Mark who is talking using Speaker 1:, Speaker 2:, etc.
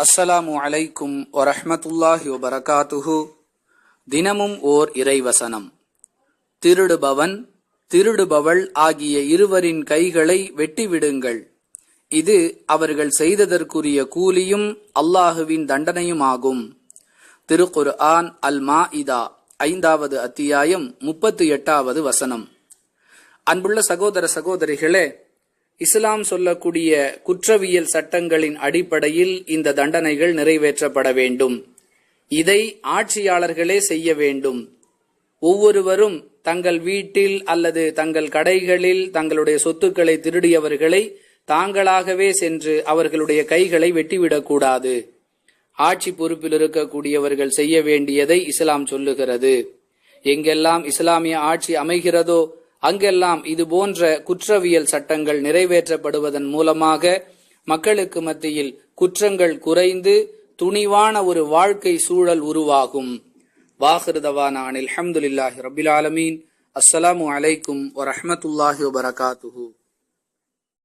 Speaker 1: அஸ்ஸலாமு அலைக்கும் வரஹ்மத்துல்லாஹி வபரகாத்துஹு. தினமும் ஓர் இறைவசனம். திருடுபவன் திருடுபவள் ஆகிய இருவரின் கைகளை வெட்டிவிடுங்கள். இது அவர்கள் செய்ததற்குரிய கூலியும் அல்லாஹுவின் தண்டனையுமாகும். திருக்குர்ஆன் அல்-மாஇதா 5வது அத்தியாயம் 38வது வசனம். அன்புள்ள சகோதர சகோதரிகளே, இஸ்லாம் சொல்லக்கூடிய குற்றவியல் சட்டங்களின் அடிப்படையில் இந்த தண்டனைகள் நிறைவேற்றப்பட வேண்டும். இதை ஆட்சியாளர்களே செய்ய வேண்டும். ஒவ்வொருவரும் தங்கள் வீட்டில் அல்லது தங்கள் கடைகளில் தங்களுடைய சொத்துக்களை திருடியவர்களை தாங்களாகவே சென்று அவர்களுடைய கைகளை வெட்டிவிடக்கூடாது. ஆட்சி பொறுப்பில் இருக்கக்கூடியவர்கள் செய்ய வேண்டியதை இஸ்லாம் சொல்லுகிறது. எங்கெல்லாம் இஸ்லாமிய ஆட்சி அமைகிறதோ அங்கெல்லாம் இது போன்ற குற்றவியல் சட்டங்கள் நிறைவேற்றப்படுவதன் மூலமாக மக்களுக்கு மத்தியில் குற்றங்கள் குறைந்து துணிவான ஒரு வாழ்க்கை சூழல் உருவாகும். வாஹிர் தவானா அனில் ஹம்துலில்லாஹி ரப்பில் ஆலமீன். அஸ்ஸலாமு அலைக்கும் வரஹ்மத்துல்லாஹி வபரகாத்துஹு.